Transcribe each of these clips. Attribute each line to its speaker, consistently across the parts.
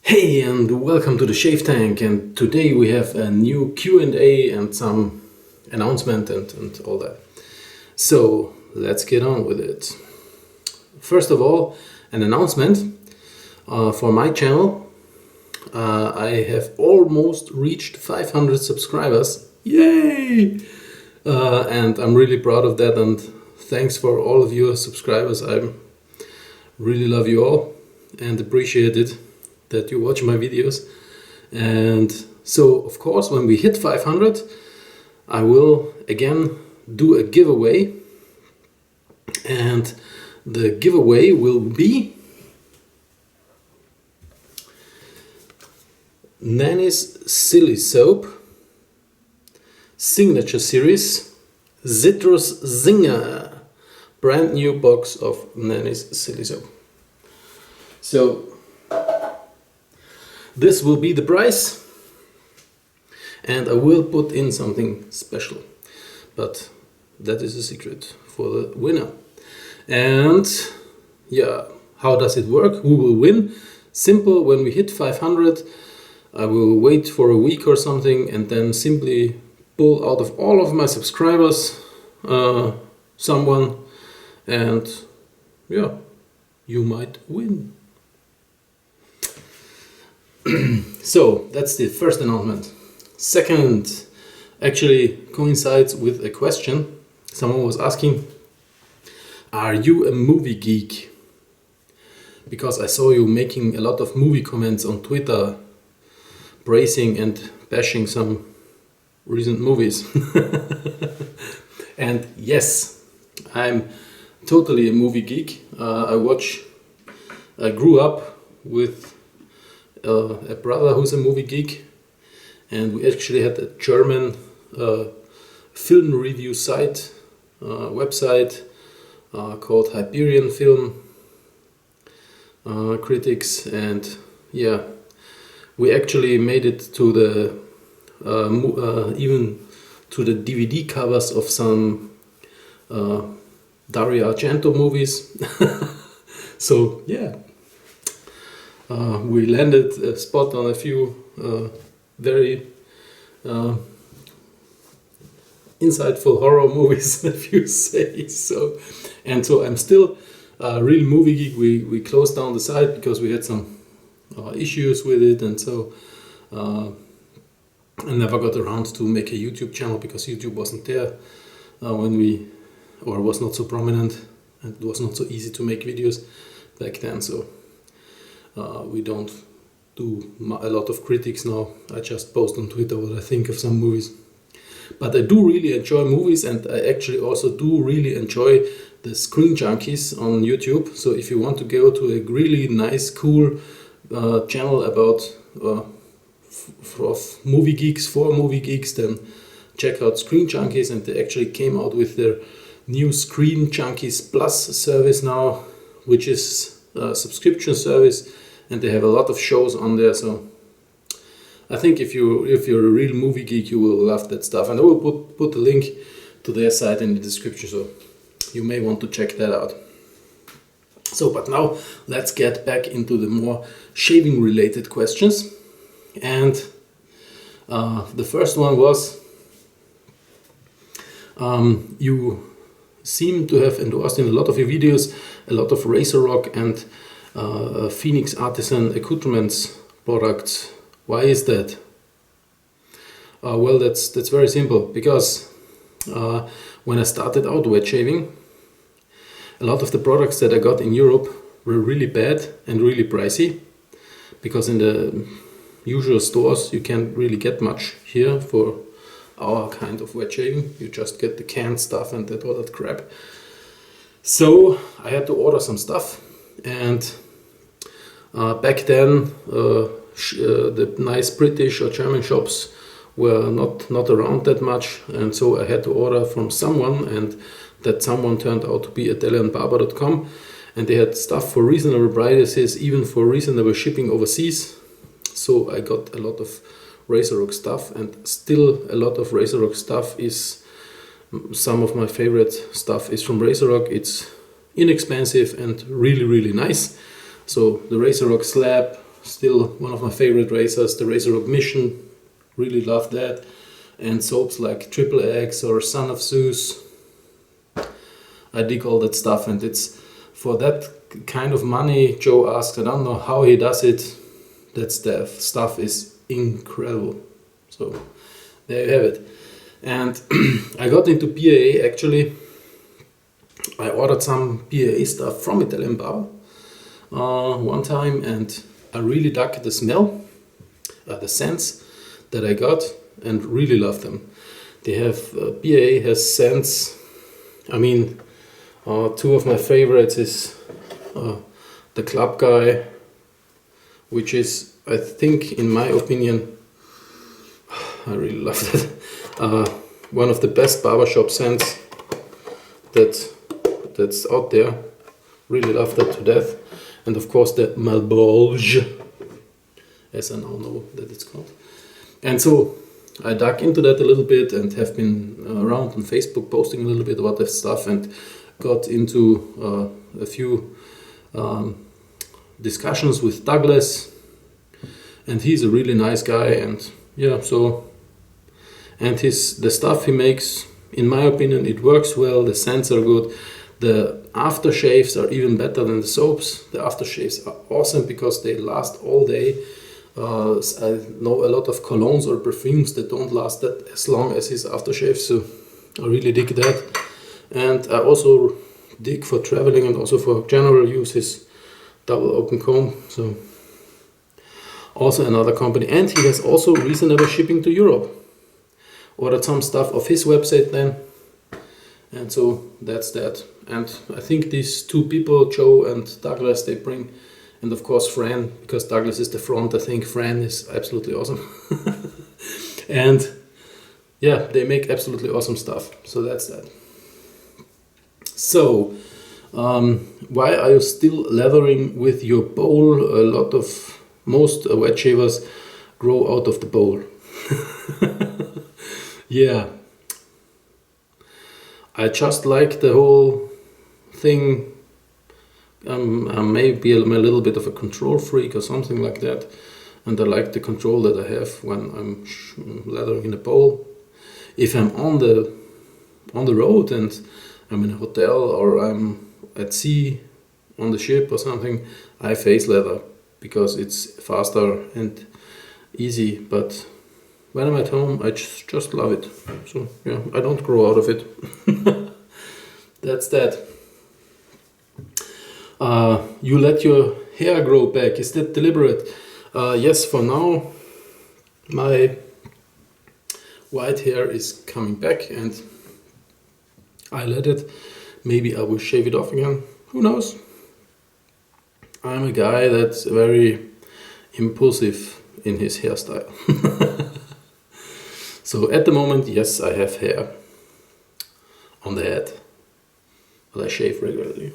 Speaker 1: Hey, and welcome to the Shave Tank, and today we have a new Q&A and some announcement and all that. So let's get on with it. First of all, an announcement for my channel. I have almost reached 500 subscribers. Yay! And I'm really proud of that, and thanks for all of your subscribers. I really love you all and appreciate it that you watch my videos. And so of course when we hit 500 I will again do a giveaway, and the giveaway will be Nanny's Silly Soap Signature Series Citrus Zinger, brand new box of Nanny's Silly Soap. So this will be the price, and I will put in something special, but that is a secret for the winner. And yeah, how does it work? Who will win? Simple. When we hit 500 I will wait for a week or something and then simply pull out of all of my subscribers someone, and yeah, you might win. So that's the first announcement. Second actually coincides with a question. Someone was asking, are you a movie geek? Because I saw you making a lot of movie comments on Twitter, praising and bashing some recent movies. And yes, I'm totally a movie geek. I grew up with a brother who's a movie geek, and we actually had a German film review site, website called Hyperion Film Critics, and yeah, we actually made it to the even to the DVD covers of some Dario Argento movies. So yeah, we landed a spot on a few very insightful horror movies, if you say so. And so I'm still a real movie geek. We closed down the site because we had some issues with it, and so I never got around to make a YouTube channel because YouTube wasn't there or was not so prominent, and it was not so easy to make videos back then. So we don't do a lot of critics now. I just post on Twitter what I think of some movies. But I do really enjoy movies, and I actually also do really enjoy the ScreenJunkies on YouTube. So if you want to go to a really nice, cool channel about movie geeks, for movie geeks, then check out ScreenJunkies. And they actually came out with their new ScreenJunkies Plus service now, which is a subscription service, and they have a lot of shows on there. So I think if you're a real movie geek, you will love that stuff, and I will put the link to their site in the description, so you may want to check that out. So, but now let's get back into the more shaving related questions. And the first one was, you seem to have endorsed in a lot of your videos a lot of Razor Rock and Phoenix Artisan accoutrements products. Why is that? Well, that's very simple, because when I started out wet shaving, a lot of the products that I got in Europe were really bad and really pricey, because in the usual stores you can't really get much here for our kind of wet shaving. You just get the canned stuff and all that crap. So I had to order some stuff, and back then the nice British or German shops were not around that much, and so I had to order from someone, and that someone turned out to be italianbarber.com, and they had stuff for reasonable prices, even for reasonable shipping overseas. So I got a lot of Razor Rock stuff, and still a lot of Razor Rock stuff is, some of my favorite stuff is from Razor Rock. It's inexpensive and really nice. So the Razor Rock slab, still one of my favorite razors, the Razor Rock Mission. Really love that. And soaps like Triple X or Son of Zeus. I dig all that stuff, and it's for that kind of money. Joe asks, I don't know how he does it. That stuff is incredible. So there you have it. And I got into PAA actually. I ordered some PAA stuff from Italian Bar one time, and I really dug the smell, the scents that I got, and really love them. They have PAA has scents. I mean, two of my favorites is the Club Guy, which is, I think, in my opinion, I really love that. One of the best barbershop scents that's out there. Really love that to death. And of course the Malbolge, as I now know that it's called. And so I dug into that a little bit and have been around on Facebook posting a little bit about that stuff, and got into a few discussions with Douglas, and he's a really nice guy. And yeah, so, and the stuff he makes, in my opinion, it works well. The scents are good. The aftershaves are even better than the soaps. The aftershaves are awesome because they last all day. I know a lot of colognes or perfumes that don't last that as long as his aftershave, so I really dig that. And I also dig for traveling and also for general use his double open comb. So also another company, and he has also reasonable shipping to Europe. Ordered some stuff off his website then, and so that's that. And I think these two people, Joe and Douglas, they bring, and of course Fran, because Douglas is the front, I think Fran is absolutely awesome. And yeah, they make absolutely awesome stuff. So that's that. So, why are you still lathering with your bowl? Most wet shavers grow out of the bowl. Yeah, I just like the whole thing. I may be a little bit of a control freak or something like that, and I like the control that I have when I'm lathering in a bowl. If I'm on the road and I'm in a hotel or I'm at sea on the ship or something, I face leather because it's faster and easy. But when I'm at home, I just love it. So yeah, I don't grow out of it. That's that. You let your hair grow back. Is that deliberate? Yes, for now my white hair is coming back and I let it. Maybe I will shave it off again. Who knows? I'm a guy that's very impulsive in his hairstyle. So at the moment, yes, I have hair on the head, but I shave regularly.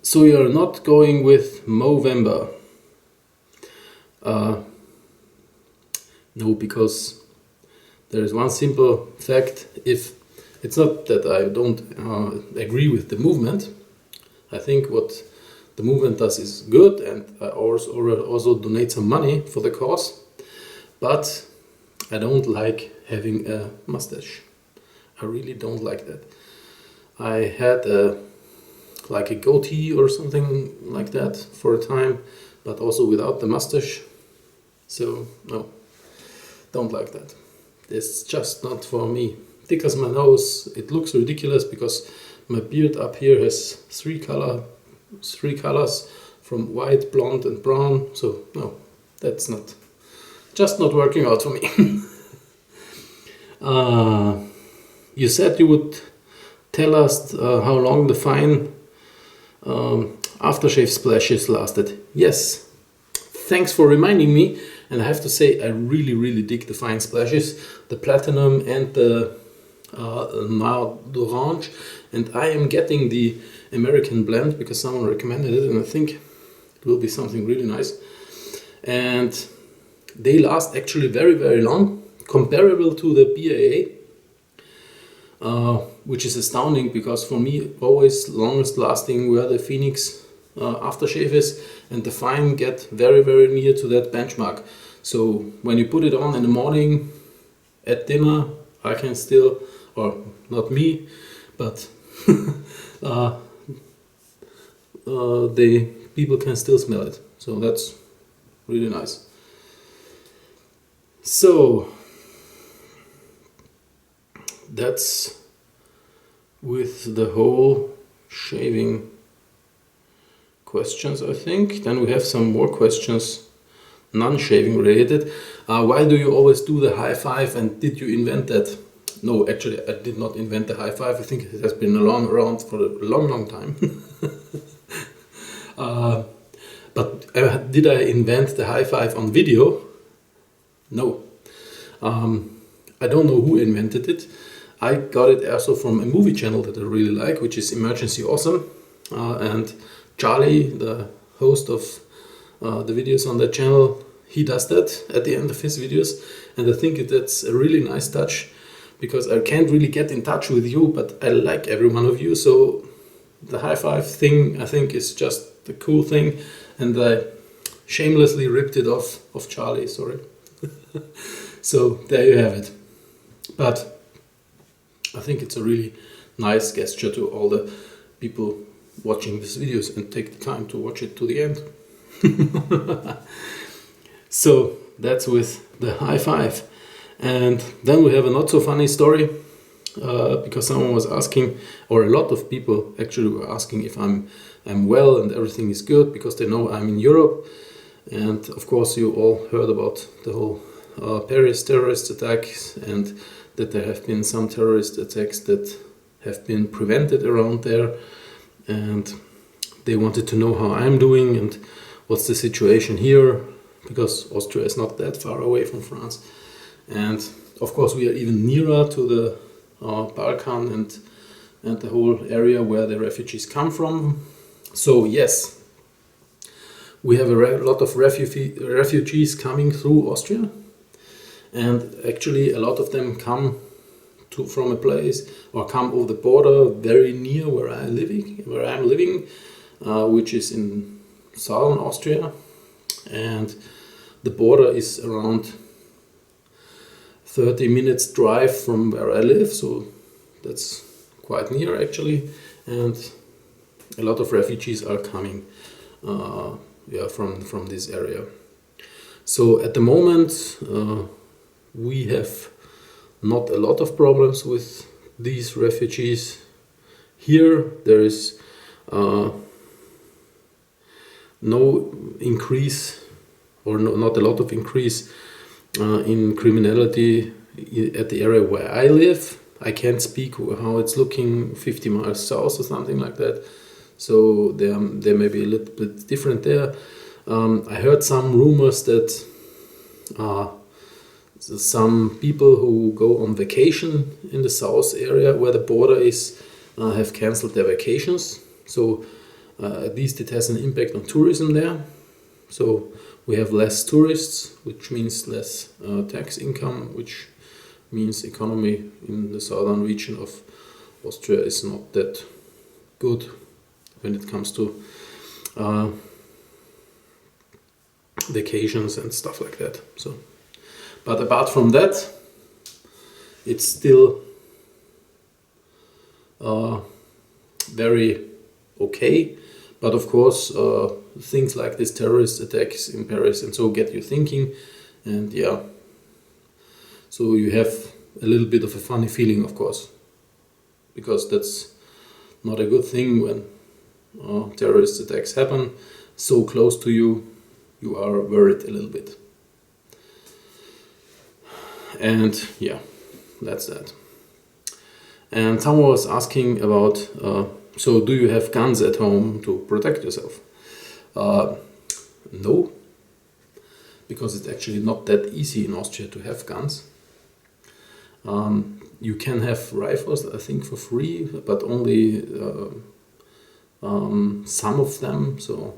Speaker 1: So you're not going with Movember? No, because there is one simple fact. If it's not that I don't agree with the movement, I think what the movement does is good, and I also donate some money for the cause. But I don't like having a mustache. I really don't like that. I had like a goatee or something like that for a time, but also without the mustache. So no, don't like that. It's just not for me. Thick as my nose, it looks ridiculous because my beard up here has three colors from white, blonde and brown. So no, that's just not working out for me. You said you would tell us how long the fine aftershave splashes lasted. Yes, thanks for reminding me. And I have to say, I really dig the fine splashes, the platinum and the d'orange. And I am getting the American blend because someone recommended it, and I think it will be something really nice. And they last actually very long, comparable to the BAA, which is astounding because for me always longest lasting were the Phoenix aftershave is, and the fine get very, very near to that benchmark. So when you put it on in the morning at dinner, I can still, or not me, but the people can still smell it. So that's really nice. So that's with the whole shaving questions, I think. Then we have some more questions, non-shaving related. Why do you always do the high five, and did you invent that? No, actually I did not invent the high five. I think it has been around for a long, long time. But did I invent the high five on video? No. I don't know who invented it. I got it also from a movie channel that I really like, which is Emergency Awesome. And Charlie, the host of the videos on that channel, he does that at the end of his videos. And I think that's a really nice touch, because I can't really get in touch with you, but I like every one of you. So the high five thing, I think, is just the cool thing. And I shamelessly ripped it off of Charlie, sorry. So there you have it. But I think it's a really nice gesture to all the people watching these videos, and take the time to watch it to the end. So that's with the high five. And then we have a not so funny story, because someone was asking, or a lot of people actually were asking, if I'm well and everything is good, because they know I'm in Europe. And of course you all heard about the whole Paris terrorist attacks, and that there have been some terrorist attacks that have been prevented around there, and they wanted to know how I'm doing and what's the situation here, because Austria is not that far away from France, and of course we are even nearer to the Balkan and the whole area where the refugees come from. So yes, we have a lot of refugees coming through Austria. And actually a lot of them come from a place, or come over the border very near where I'm living, which is in southern Austria. And the border is around 30 minutes drive from where I live, so that's quite near actually. And a lot of refugees are coming from this area. So at the moment, we have not a lot of problems with these refugees. Here there is no increase, or not a lot of increase in criminality at the area where I live. I can't speak how it's looking 50 miles south or something like that. So there may be a little bit different there. I heard some rumors that some people who go on vacation in the south area where the border is have cancelled their vacations. So at least it has an impact on tourism there. So we have less tourists, which means less tax income, which means economy in the southern region of Austria is not that good when it comes to vacations and stuff like that. So. But apart from that, it's still very okay. But of course, things like these terrorist attacks in Paris and so get you thinking. And yeah, so you have a little bit of a funny feeling, of course, because that's not a good thing when terrorist attacks happen so close to you. You are worried a little bit. And yeah, that's that. And someone was asking about, so do you have guns at home to protect yourself? No, because it's actually not that easy in Austria to have guns. You can have rifles, I think, for free, but only some of them. So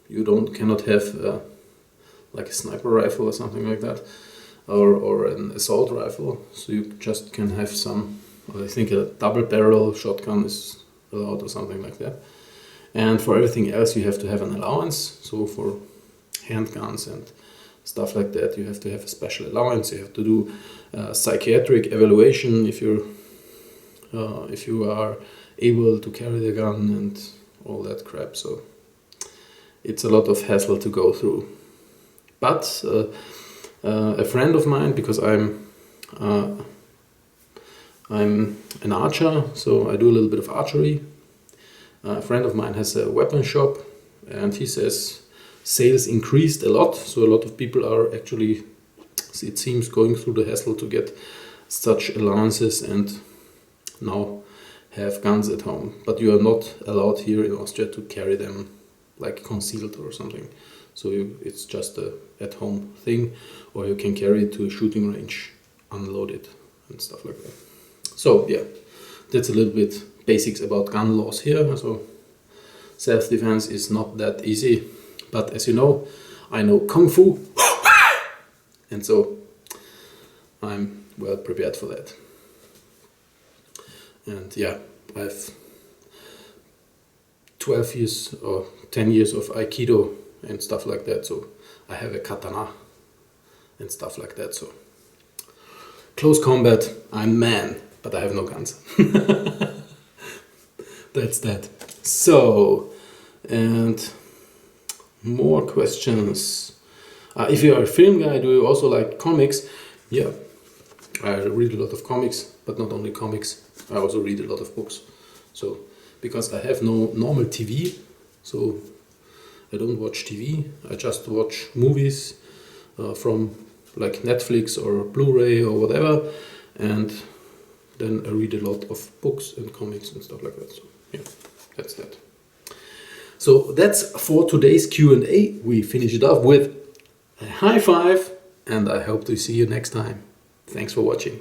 Speaker 1: you cannot have like a sniper rifle or something like that, or an assault rifle. So you just can have some, I think a double barrel shotgun is allowed or something like that. And for everything else you have to have an allowance. So for handguns and stuff like that you have to have a special allowance. You have to do psychiatric evaluation if you are able to carry the gun and all that crap. So it's a lot of hassle to go through. But a friend of mine, because I'm an archer, so I do a little bit of archery. A friend of mine has a weapon shop, and he says sales increased a lot. So a lot of people are actually, it seems, going through the hassle to get such allowances and now have guns at home. But you are not allowed here in Austria to carry them like concealed or something. So it's just a at-home thing, or you can carry it to a shooting range, unload it and stuff like that. So yeah, that's a little bit basics about gun laws here. So self-defense is not that easy, but as you know, I know Kung Fu, and so I'm well prepared for that. And yeah, I have 12 years or 10 years of Aikido and stuff like that, so I have a katana and stuff like that. So close combat, I'm man, but I have no guns. That's that. So, and more questions. If you are a film guy, do you also like comics? Yeah, I read a lot of comics, but not only comics, I also read a lot of books. So, because I have no normal TV, so I don't watch TV, I just watch movies from like Netflix or Blu-ray or whatever, and then I read a lot of books and comics and stuff like that. So yeah, that's that. So that's for today's Q&A. We finish it off with a high five, and I hope to see you next time. Thanks for watching.